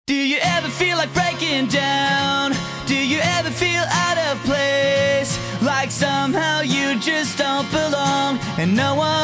Do you ever feel like breaking down? Do you ever feel out of place? Like somehow you just don't belong and no one